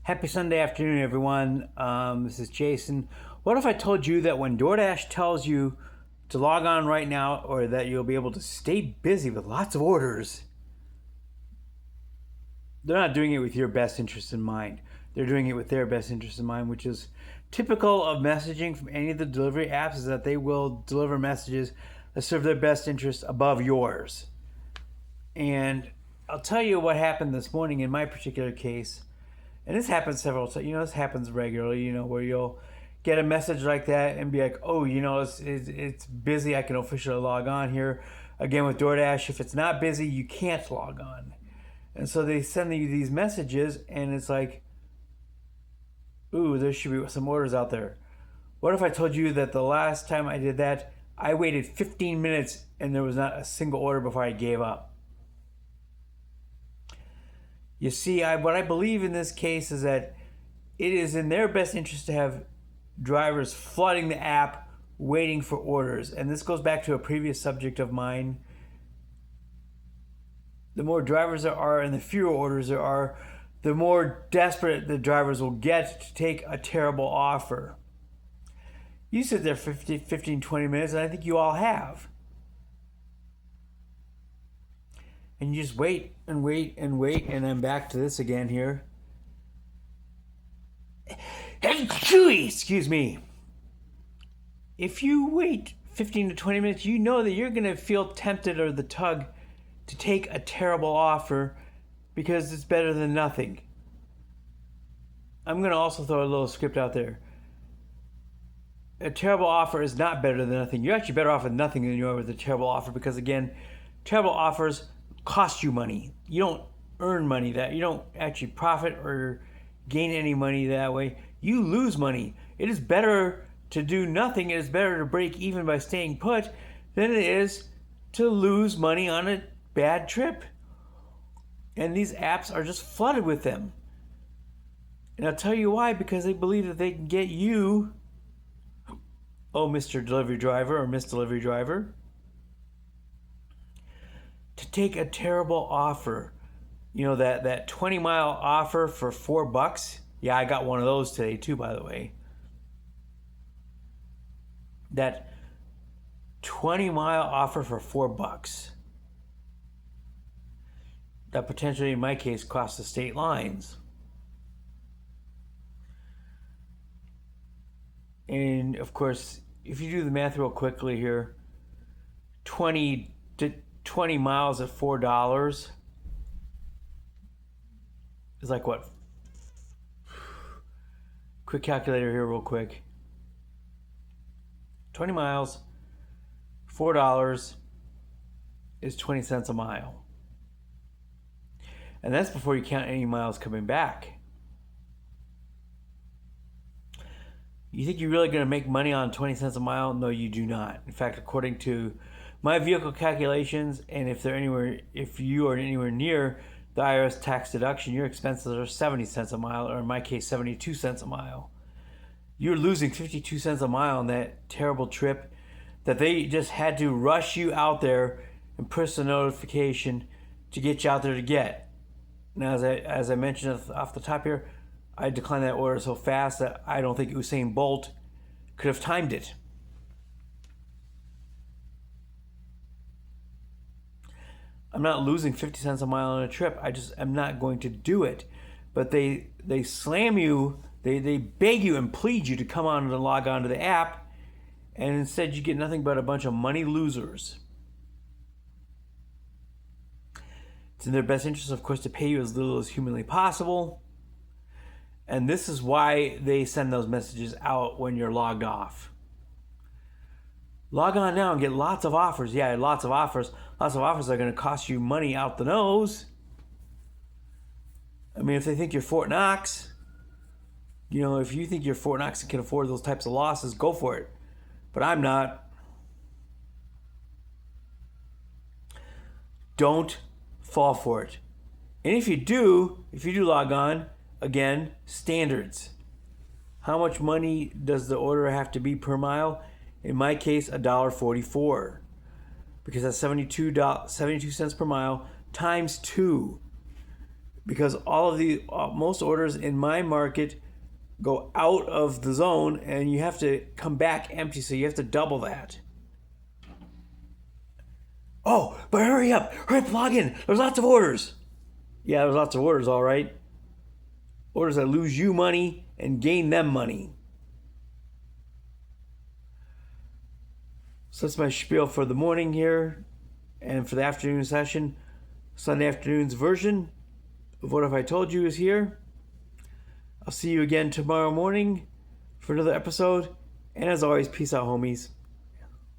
Happy Sunday afternoon, everyone. This is Jason. What if I told you that when Doordash tells you to log on right now, or that you'll be able to stay busy with lots of orders, they're not doing it with your best interest in mind. They're doing it with their best interest in mind, which is typical of messaging from any of the delivery apps, is that they will deliver messages that serve their best interest above yours. And I'll tell you what happened this morning in my particular case. And this happens several times. This happens regularly, where you'll get a message like that and be like, oh, it's busy. I can officially log on here. Again, with Doordash, if it's not busy, you can't log on. And so they send you these messages, and it's like, ooh, there should be some orders out there. What if I told you that the last time I did that, I waited 15 minutes and there was not a single order before I gave up? You see, what I believe in this case is that it is in their best interest to have drivers flooding the app waiting for orders. And this goes back to a previous subject of mine. The more drivers there are and the fewer orders there are, the more desperate the drivers will get to take a terrible offer. You sit there 15, 20 minutes, and I think you all have. And you just wait and wait and wait, and I'm back to this again here. Excuse me. If you wait 15 to 20 minutes, you know that you're going to feel tempted or the tug to take a terrible offer because it's better than nothing. I'm going to also throw a little script out there. A terrible offer is not better than nothing. You're actually better off with nothing than you are with a terrible offer, because, again, terrible offers cost you money. You don't earn money that. You don't actually profit or gain any money that way. You lose money. It is better to do nothing. It is better to break even by staying put than it is to lose money on a bad trip. And these apps are just flooded with them. And I'll tell you why. Because they believe that they can get you, oh, Mr. Delivery Driver or Miss Delivery Driver, to take a terrible offer. That 20-mile offer for $4. Yeah, I got one of those today too, by the way. That 20-mile offer for $4. That potentially, in my case, cost the state lines. And of course, if you do the math real quickly here, 20 miles at $4 is like what? Quick calculator here real quick. 20 miles, $4 is 20 cents a mile. And that's before you count any miles coming back. You think you're really going to make money on 20 cents a mile? No, you do not. In fact, according to my vehicle calculations, and if you are anywhere near the IRS tax deduction, your expenses are 70 cents a mile, or in my case, 72 cents a mile. You're losing 52 cents a mile on that terrible trip that they just had to rush you out there and push the notification to get you out there to get. Now, as I mentioned off the top here, I declined that order so fast that I don't think Usain Bolt could have timed it. I'm not losing 50 cents a mile on a trip. I just am not going to do it. But they slam you, they beg you and plead you to come on and log on to the app, and instead you get nothing but a bunch of money losers. It's in their best interest, of course, to pay you as little as humanly possible. And this is why they send those messages out when you're logged off. Log on now and get lots of offers. Yeah, lots of offers. Lots of offers are going to cost you money out the nose. I mean, if they think you're Fort Knox, if you think you're Fort Knox and can afford those types of losses, go for it. But I'm not. Don't fall for it. And if you do log on, again, standards. How much money does the order have to be per mile? In my case, $1.44. Because that's 72 cents per mile times 2. because all of the most orders in my market go out of the zone and you have to come back empty, so you have to double that. Oh, but hurry up, log in. There's lots of orders. Yeah, there's lots of orders, all right. Orders that lose you money and gain them money. So that's my spiel for the morning here, and for the afternoon session. Sunday afternoon's version of What If I Told You is here. I'll see you again tomorrow morning for another episode. And as always, peace out, homies.